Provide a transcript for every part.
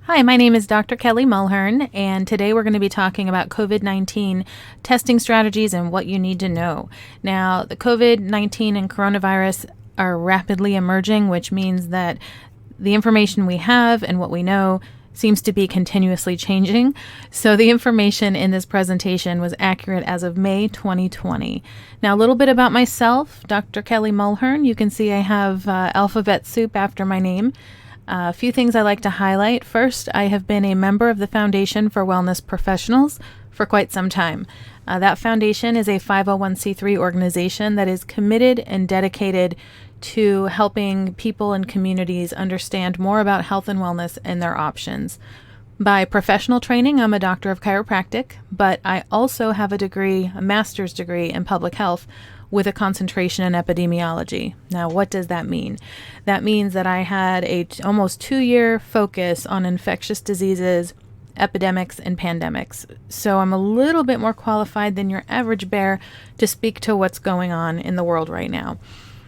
Hi, my name is Dr. Kelly Mulhern, and today we're going to be talking about COVID-19 testing strategies and what you need to know. Now, the COVID-19 and coronavirus are rapidly emerging, which means that the information we have and what we know seems to be continuously changing. So the information in this presentation was accurate as of May 2020. Now, a little bit about myself, Dr. Kelly Mulhern. You can see I have alphabet soup after my name. A few things I like to highlight. First, I have been a member of the Foundation for Wellness Professionals for quite some time. That foundation is a 501c3 organization that is committed and dedicated to helping people and communities understand more about health and wellness and their options. By professional training, I'm a doctor of chiropractic, but I also have a master's degree in public health with a concentration in epidemiology. Now, what does that mean? That means that I had a almost 2-year focus on infectious diseases, epidemics, and pandemics. So I'm a little bit more qualified than your average bear to speak to what's going on in the world right now.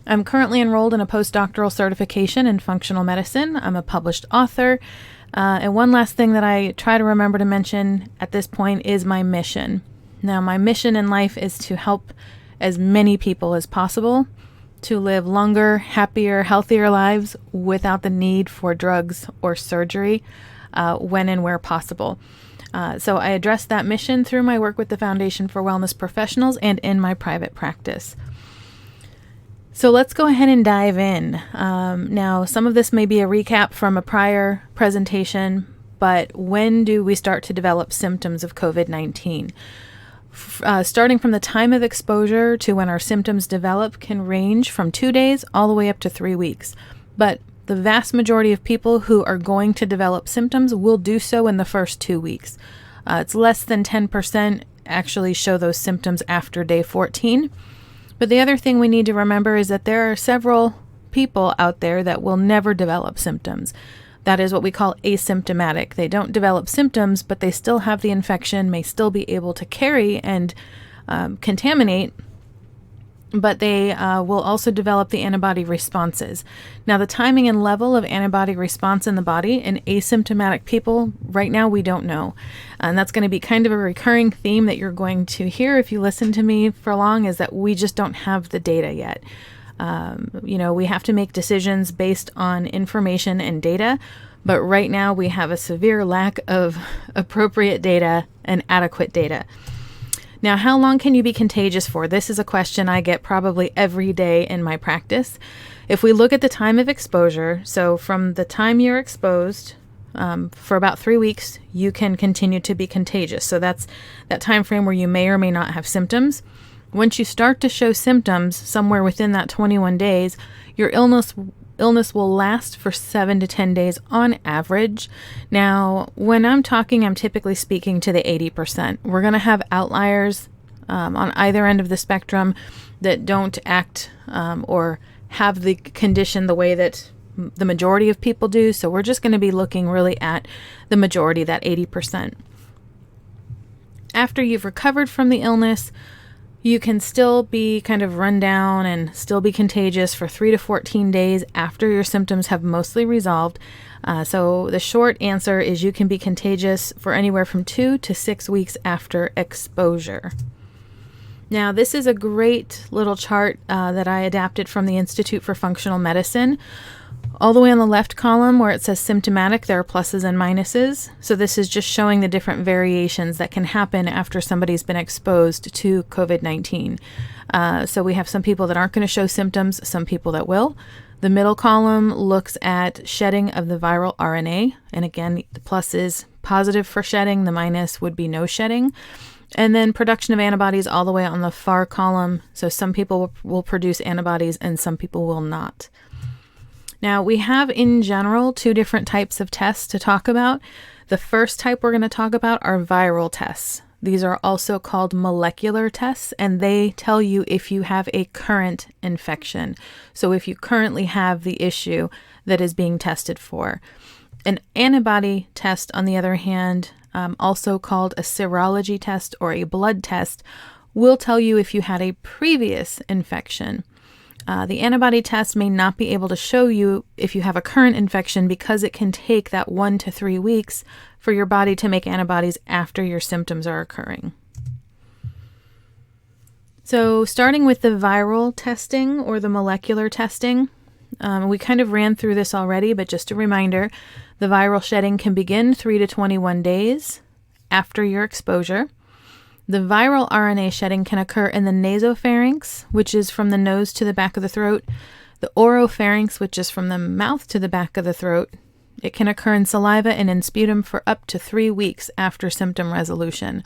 I'm currently enrolled in a postdoctoral certification in functional medicine. I'm a published author. And one last thing that I try to remember to mention at this point is my mission. Now, my mission in life is to help as many people as possible to live longer, happier, healthier lives without the need for drugs or surgery when and where possible. So I address that mission through my work with the Foundation for Wellness Professionals and in my private practice. So let's go ahead and dive in. Now, some of this may be a recap from a prior presentation, but when do we start to develop symptoms of COVID-19? Starting from the time of exposure to when our symptoms develop can range from 2 days all the way up to 3 weeks. But the vast majority of people who are going to develop symptoms will do so in the first 2 weeks. It's less than 10% actually show those symptoms after day 14. But the other thing we need to remember is that there are several people out there that will never develop symptoms. That is what we call asymptomatic. They don't develop symptoms, but they still have the infection, may still be able to carry and contaminate, but they will also develop the antibody responses. Now, the timing and level of antibody response in the body in asymptomatic people, right now we don't know. And that's going to be kind of a recurring theme that you're going to hear if you listen to me for long, is that we just don't have the data yet. We have to make decisions based on information and data, but right now we have a severe lack of appropriate data and adequate data. Now, how long can you be contagious for? This is a question I get probably every day in my practice. If we look at the time of exposure, so from the time you're exposed for about 3 weeks, you can continue to be contagious. So that's that time frame where you may or may not have symptoms. Once you start to show symptoms somewhere within that 21 days, your illness will last for 7 to 10 days on average. Now, when I'm talking, I'm typically speaking to the 80%. We're going to have outliers on either end of the spectrum that don't act or have the condition the way that the majority of people do. So we're just going to be looking really at the majority, that 80%. After you've recovered from the illness, you can still be kind of run down and still be contagious for 3 to 14 days after your symptoms have mostly resolved. So the short answer is you can be contagious for anywhere from 2 to 6 weeks after exposure. Now, this is a great little chart that I adapted from the Institute for Functional Medicine. All the way on the left column where it says symptomatic, there are pluses and minuses. So this is just showing the different variations that can happen after somebody's been exposed to COVID-19. So we have some people that aren't going to show symptoms, some people that will. The middle column looks at shedding of the viral RNA. And again, the plus is positive for shedding, the minus would be no shedding. And then production of antibodies all the way on the far column. So some people will produce antibodies and some people will not. Now, we have in general 2 different types of tests to talk about. The first type we're going to talk about are viral tests. These are also called molecular tests, and they tell you if you have a current infection. So if you currently have the issue that is being tested for. An antibody test, on the other hand, also called a serology test or a blood test, will tell you if you had a previous infection. The antibody test may not be able to show you if you have a current infection because it can take that 1 to 3 weeks for your body to make antibodies after your symptoms are occurring. So starting with the viral testing or the molecular testing, we kind of ran through this already, but just a reminder, the viral shedding can begin 3 to 21 days after your exposure. The viral RNA shedding can occur in the nasopharynx, which is from the nose to the back of the throat, the oropharynx, which is from the mouth to the back of the throat. It can occur in saliva and in sputum for up to 3 weeks after symptom resolution.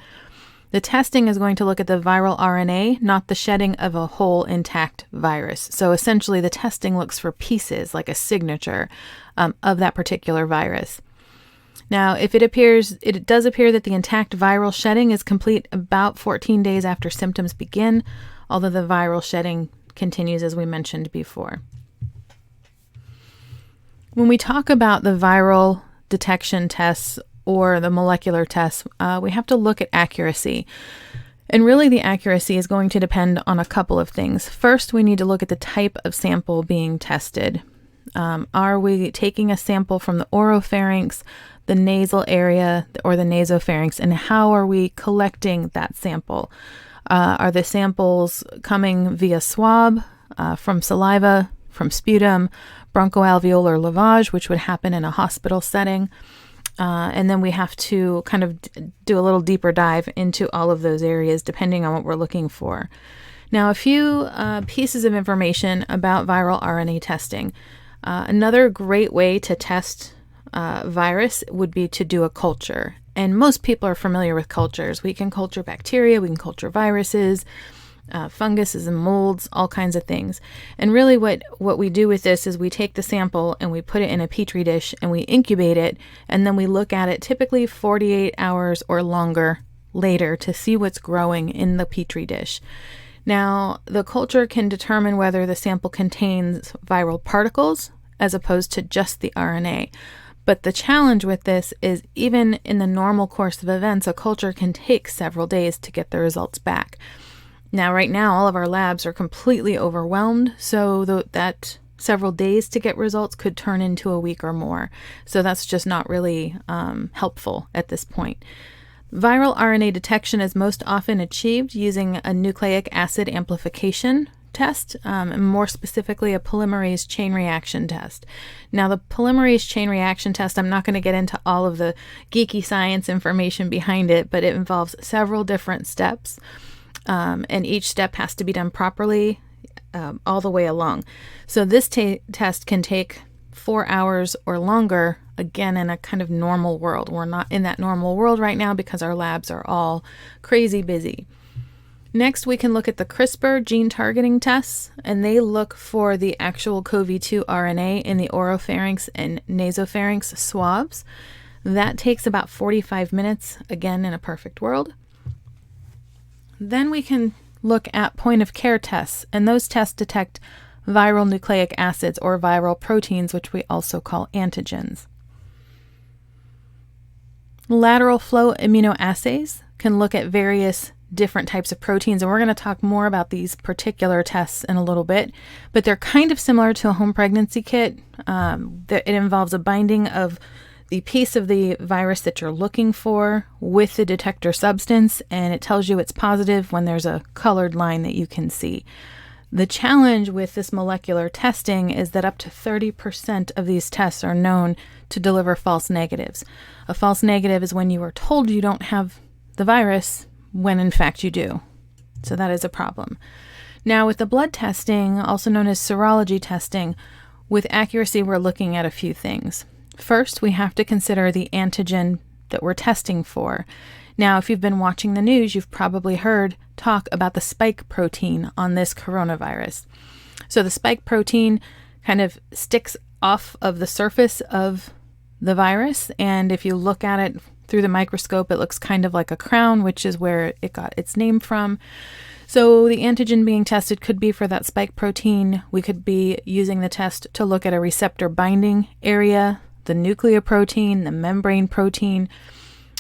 The testing is going to look at the viral RNA, not the shedding of a whole intact virus. So essentially the testing looks for pieces, like a signature of that particular virus. Now, if it does appear that the intact viral shedding is complete about 14 days after symptoms begin, although the viral shedding continues as we mentioned before. When we talk about the viral detection tests or the molecular tests, we have to look at accuracy. And really the accuracy is going to depend on a couple of things. First, we need to look at the type of sample being tested. Are we taking a sample from the oropharynx, the nasal area, or the nasopharynx, and how are we collecting that sample? Are the samples coming via swab, from saliva, from sputum, bronchoalveolar lavage, which would happen in a hospital setting? And then we have to kind of do a little deeper dive into all of those areas depending on what we're looking for. Now, a few pieces of information about viral RNA testing. Another great way to test virus would be to do a culture. And most people are familiar with cultures. We can culture bacteria, we can culture viruses, funguses and molds, all kinds of things. And really what we do with this is we take the sample and we put it in a petri dish and we incubate it, and then we look at it typically 48 hours or longer later to see what's growing in the petri dish. Now, the culture can determine whether the sample contains viral particles as opposed to just the RNA. But the challenge with this is even in the normal course of events, a culture can take several days to get the results back. Now, right now, all of our labs are completely overwhelmed, so that several days to get results could turn into a week or more. So that's just not really helpful at this point. Viral RNA detection is most often achieved using a nucleic acid amplification test, and more specifically a polymerase chain reaction test. Now, the polymerase chain reaction test, I'm not going to get into all of the geeky science information behind it, but it involves several different steps, and each step has to be done properly all the way along. So this test can take 4 hours or longer, again, in a kind of normal world. We're not in that normal world right now because our labs are all crazy busy. Next, we can look at the CRISPR gene targeting tests, and they look for the actual CoV-2 RNA in the oropharynx and nasopharynx swabs. That takes about 45 minutes, again, in a perfect world. Then we can look at point-of-care tests, and those tests detect viral nucleic acids or viral proteins, which we also call antigens. Lateral flow immunoassays can look at various different types of proteins, and we're going to talk more about these particular tests in a little bit, but they're kind of similar to a home pregnancy kit. It involves a binding of the piece of the virus that you're looking for with the detector substance, and it tells you it's positive when there's a colored line that you can see. The challenge with this molecular testing is that up to 30% of these tests are known to deliver false negatives. A false negative is when you are told you don't have the virus when in fact you do. So that is a problem. Now, with the blood testing, also known as serology testing, with accuracy we're looking at a few things. First, we have to consider the antigen that we're testing for. Now, if you've been watching the news, you've probably heard talk about the spike protein on this coronavirus. So the spike protein kind of sticks off of the surface of the virus, and if you look at it through the microscope, it looks kind of like a crown, which is where it got its name from. So the antigen being tested could be for that spike protein. We could be using the test to look at a receptor binding area, the nucleoprotein, the membrane protein.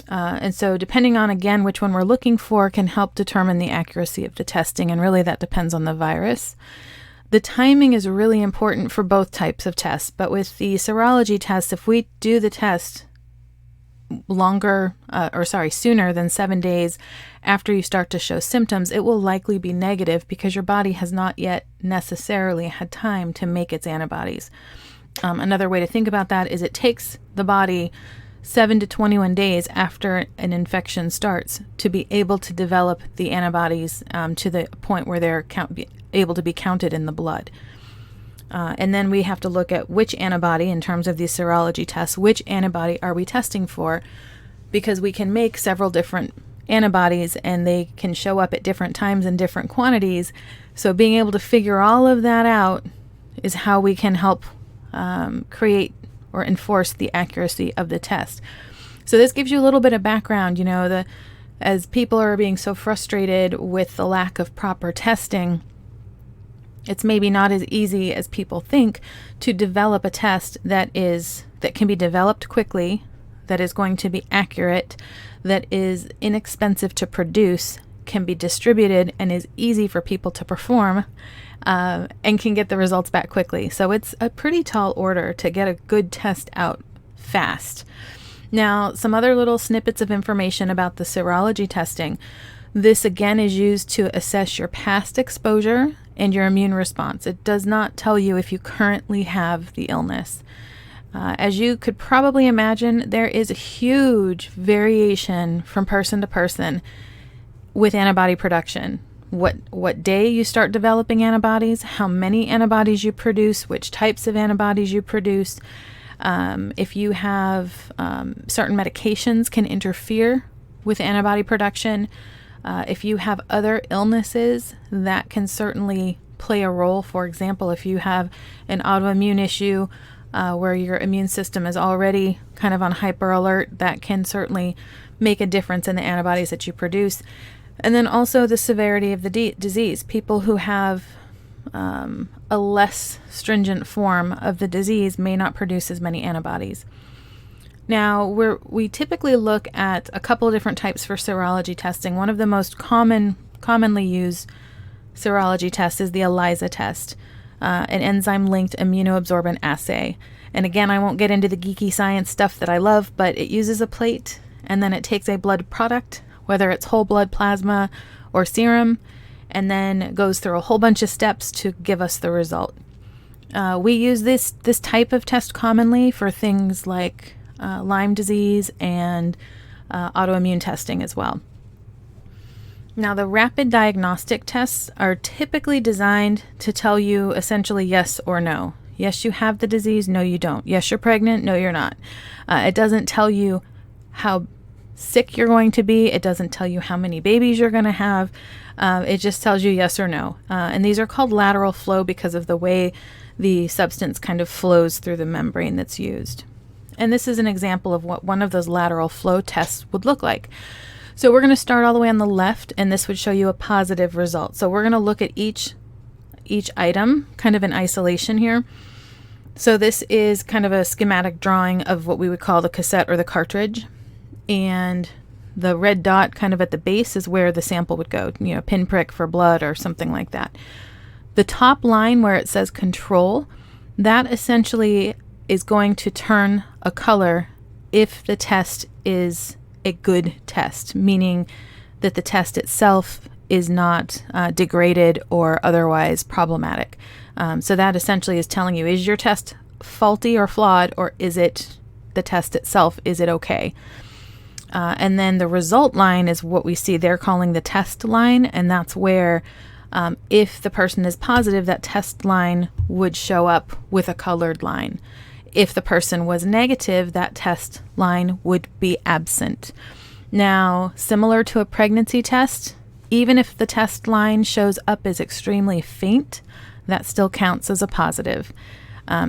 And so depending on, again, which one we're looking for can help determine the accuracy of the testing. And really that depends on the virus. The timing is really important for both types of tests, but with the serology test, if we do the test sooner than 7 days after you start to show symptoms, it will likely be negative because your body has not yet necessarily had time to make its antibodies. Another way to think about that is it takes the body 7 to 21 days after an infection starts to be able to develop the antibodies to the point where they're able to be counted in the blood. And then we have to look at which antibody, in terms of these serology tests, which antibody are we testing for? Because we can make several different antibodies and they can show up at different times in different quantities. So being able to figure all of that out is how we can help create or enforce the accuracy of the test. So this gives you a little bit of background, as people are being so frustrated with the lack of proper testing, it's maybe not as easy as people think to develop a test that can be developed quickly, that is going to be accurate, that is inexpensive to produce, can be distributed, and is easy for people to perform, and can get the results back quickly. So it's a pretty tall order to get a good test out fast. Now, some other little snippets of information about the serology testing. This again is used to assess your past exposure and your immune response. It does not tell you if you currently have the illness. As you could probably imagine, there is a huge variation from person to person with antibody production. What day you start developing antibodies, how many antibodies you produce, which types of antibodies you produce. If you have certain medications can interfere with antibody production. If you have other illnesses, that can certainly play a role. For example, if you have an autoimmune issue where your immune system is already kind of on hyper alert, that can certainly make a difference in the antibodies that you produce. And then also the severity of the disease. People who have a less stringent form of the disease may not produce as many antibodies. Now, we typically look at a couple of different types for serology testing. One of the most commonly used serology tests is the ELISA test, an enzyme-linked immunoabsorbant assay. And again, I won't get into the geeky science stuff that I love, but it uses a plate, and then it takes a blood product, whether it's whole blood plasma or serum, and then goes through a whole bunch of steps to give us the result. We use this type of test commonly for things like Lyme disease and autoimmune testing as well. Now, the rapid diagnostic tests are typically designed to tell you essentially yes or no. Yes, you have the disease. No, you don't. Yes, you're pregnant. No, you're not. It doesn't tell you how sick you're going to be. It doesn't tell you how many babies you're going to have. It just tells you yes or no. And these are called lateral flow because of the way the substance kind of flows through the membrane that's used. And this is an example of what one of those lateral flow tests would look like. So we're going to start all the way on the left, and this would show you a positive result. So we're going to look at each item kind of in isolation here. So this is kind of a schematic drawing of what we would call the cassette or the cartridge. And the red dot kind of at the base is where the sample would go, pinprick for blood or something like that. The top line where it says control, that essentially is going to turn a color if the test is a good test, meaning that the test itself is not degraded or otherwise problematic. So that essentially is telling you, is your test faulty or flawed, or is it the test itself? Is it okay? And then the result line is what we see they're calling the test line, and that's where if the person is positive, that test line would show up with a colored line. If the person was negative, that test line would be absent. Now, similar to a pregnancy test, even if the test line shows up as extremely faint, that still counts as a positive.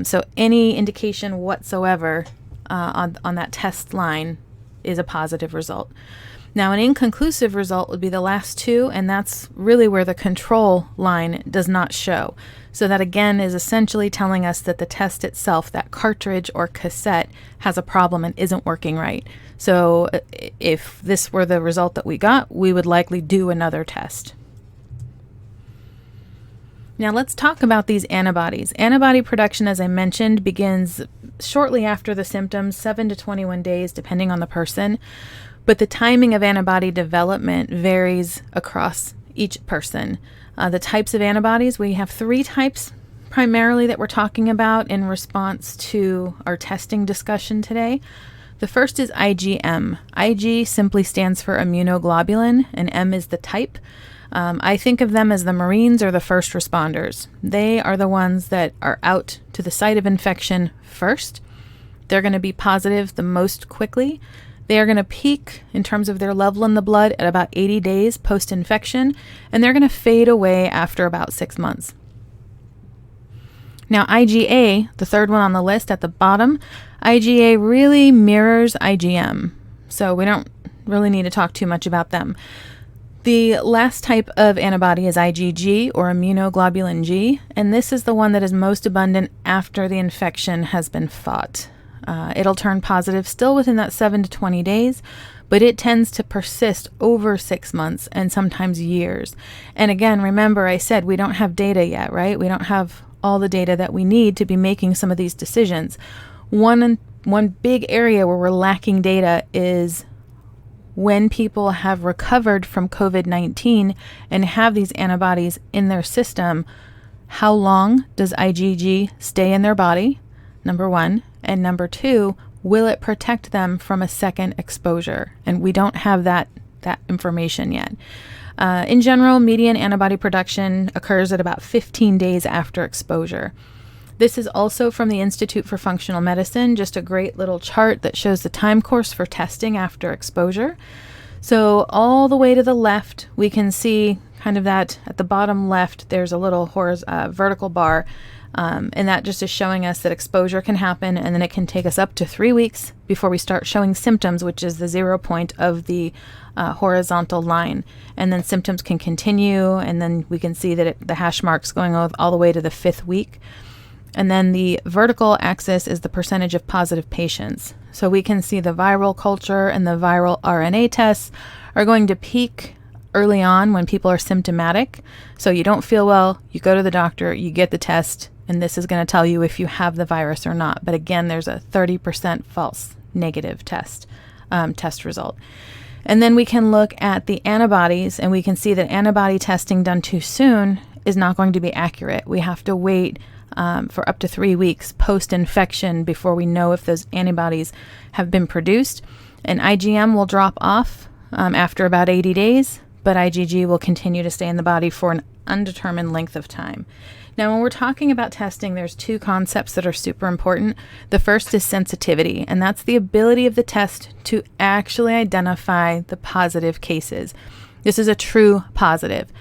So any indication whatsoever on that test line is a positive result. Now, an inconclusive result would be the last two, and that's really where the control line does not show. So that again is essentially telling us that the test itself, that cartridge or cassette, has a problem and isn't working right. So if this were the result that we got, we would likely do another test. Now let's talk about these antibodies. Antibody production, as I mentioned, begins shortly after the symptoms, 7 to 21 days, depending on the person. But the timing of antibody development varies across each person. The types of antibodies, we have 3 types primarily that we're talking about in response to our testing discussion today. The first is IgM. Ig simply stands for immunoglobulin, and M is the type. I think of them as the Marines or the first responders. They are the ones that are out to the site of infection first. They're going to be positive the most quickly. They are going to peak in terms of their level in the blood at about 80 days post-infection, and they're going to fade away after about 6 months. Now, IgA, the third one on the list at the bottom, IgA really mirrors IgM, so we don't really need to talk too much about them. The last type of antibody is IgG, or immunoglobulin G, and this is the one that is most abundant after the infection has been fought. It'll turn positive still within that 7 to 20 days, but it tends to persist over 6 months and sometimes years. And again, remember I said we don't have data yet, right? We don't have all the data that we need to be making some of these decisions. One big area where we're lacking data is when people have recovered from COVID-19 and have these antibodies in their system, how long does IgG stay in their body? Number one. And number two, will it protect them from a second exposure? And we don't have that information yet. In general, median antibody production occurs at about 15 days after exposure. This is also from the Institute for Functional Medicine, just a great little chart that shows the time course for testing after exposure. So all the way to the left, we can see kind of that at the bottom left, there's a little vertical bar, and that just is showing us that exposure can happen, and then it can take us up to 3 weeks before we start showing symptoms, which is the 0 point of the horizontal line. And then symptoms can continue, and then we can see that the hash marks going all the way to the 5th week. And then the vertical axis is the percentage of positive patients. So we can see the viral culture and the viral RNA tests are going to peak early on when people are symptomatic. So you don't feel well, you go to the doctor, you get the test, and this is going to tell you if you have the virus or not. But again, there's a 30% false negative test result. And then we can look at the antibodies, and we can see that antibody testing done too soon is not going to be accurate. We have to wait for up to 3 weeks post-infection before we know if those antibodies have been produced. And IgM will drop off after about 80 days, but IgG will continue to stay in the body for an undetermined length of time. Now, when we're talking about testing, there's 2 concepts that are super important. The first is sensitivity, and that's the ability of the test to actually identify the positive cases. This is a true positive.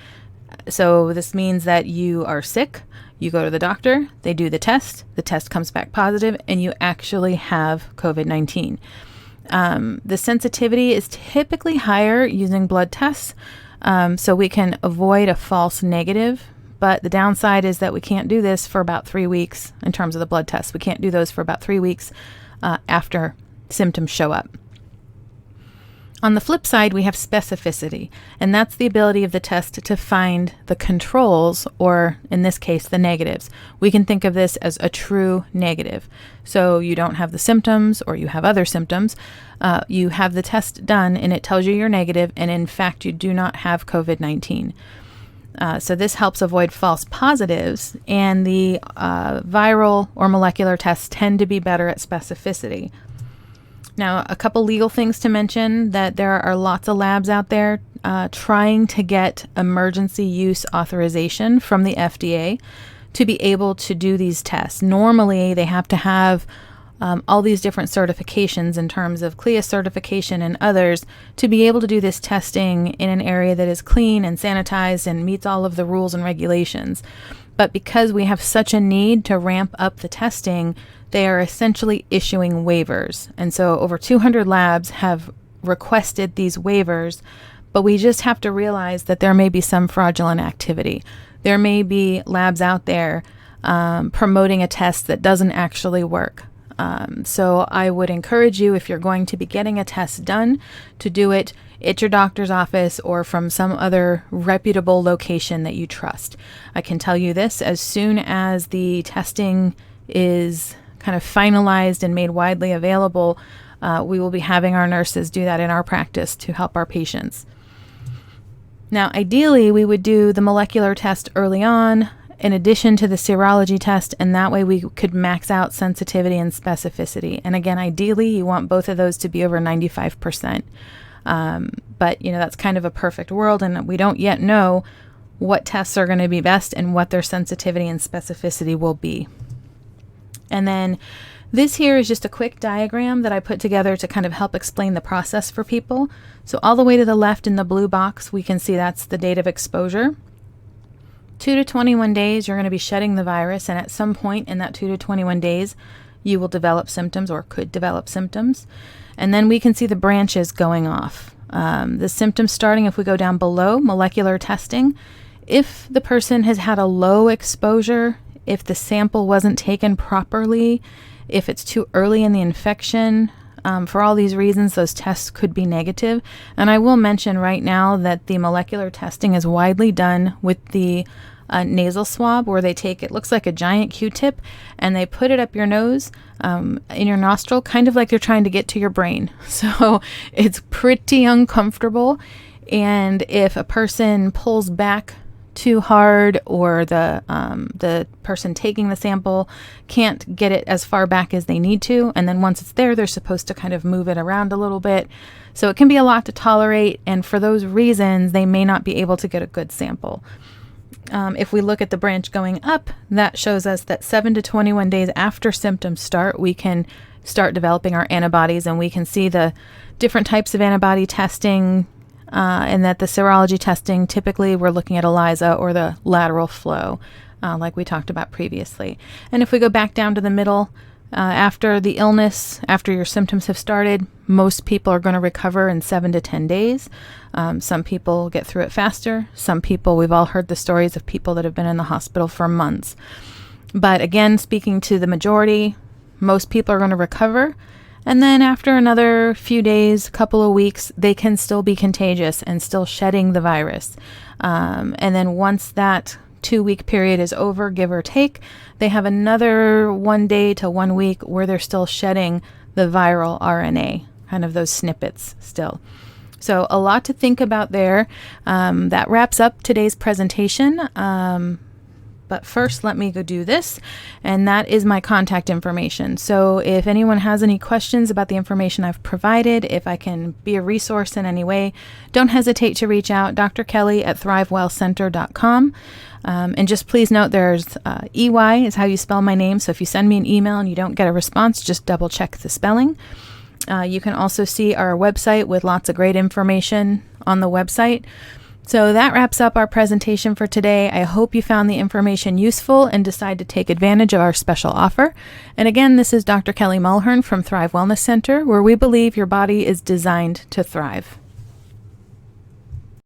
So this means that you are sick, you go to the doctor, they do the test comes back positive, and you actually have COVID-19. The sensitivity is typically higher using blood tests, so we can avoid a false negative. But the downside is that we can't do this for about 3 weeks in terms of the blood tests. We can't do those for about 3 weeks after symptoms show up. On the flip side, we have specificity, and that's the ability of the test to find the controls, or in this case, the negatives. We can think of this as a true negative. So you don't have the symptoms, or you have other symptoms. You have the test done, and it tells you you're negative, and in fact, you do not have COVID-19. So this helps avoid false positives, and the viral or molecular tests tend to be better at specificity. Now, a couple legal things to mention: that there are lots of labs out there trying to get emergency use authorization from the FDA to be able to do these tests. Normally, they have to have all these different certifications in terms of CLIA certification and others to be able to do this testing in an area that is clean and sanitized and meets all of the rules and regulations. But because we have such a need to ramp up the testing, they are essentially issuing waivers. And so over 200 labs have requested these waivers, but we just have to realize that there may be some fraudulent activity. There may be labs out there promoting a test that doesn't actually work. So I would encourage you, if you're going to be getting a test done, to do it at your doctor's office or from some other reputable location that you trust. I can tell you this, as soon as the testing is kind of finalized and made widely available, we will be having our nurses do that in our practice to help our patients. Now, ideally, we would do the molecular test early on in addition to the serology test, and that way we could max out sensitivity and specificity. And again, ideally, you want both of those to be over 95%. But, that's kind of a perfect world, and we don't yet know what tests are going to be best and what their sensitivity and specificity will be. And then this here is just a quick diagram that I put together to kind of help explain the process for people. So all the way to the left in the blue box, we can see that's the date of exposure. 2 to 21 days, you're going to be shedding the virus, and at some point in that 2 to 21 days, you will develop symptoms or could develop symptoms. And then we can see the branches going off. The symptoms starting, if we go down below, molecular testing. If the person has had a low exposure, if the sample wasn't taken properly, if it's too early in the infection, for all these reasons, those tests could be negative. And I will mention right now that the molecular testing is widely done with the nasal swab, where they take, it looks like a giant Q-tip, and they put it up your nose, in your nostril, kind of like they're trying to get to your brain. So it's pretty uncomfortable. And if a person pulls back too hard, or the person taking the sample can't get it as far back as they need to, and then once it's there, they're supposed to kind of move it around a little bit. So it can be a lot to tolerate, and for those reasons, they may not be able to get a good sample. If we look at the branch going up, that shows us that 7 to 21 days after symptoms start, we can start developing our antibodies, and we can see the different types of antibody testing, and that the serology testing, typically we're looking at ELISA or the lateral flow, like we talked about previously. And if we go back down to the middle, after the illness, after your symptoms have started, most people are going to recover in 7 to 10 days. Some people get through it faster. Some people, we've all heard the stories of people that have been in the hospital for months. But again, speaking to the majority, most people are going to recover. And then after another few days, couple of weeks, they can still be contagious and still shedding the virus. And then once that 2-week period is over, give or take, they have another 1 day to 1 week where they're still shedding the viral RNA, kind of those snippets still. So a lot to think about there. That wraps up today's presentation. But first, let me go do this, and that is my contact information. So if anyone has any questions about the information I've provided, if I can be a resource in any way, don't hesitate to reach out. Dr. Kelley at thrivewellcenter.com. And just please note there's EY is how you spell my name. So if you send me an email and you don't get a response, just double check the spelling. You can also see our website with lots of great information on the website. So that wraps up our presentation for today. I hope you found the information useful and decide to take advantage of our special offer. And again, this is Dr. Kelly Mulhern from Thrive Wellness Center, where we believe your body is designed to thrive.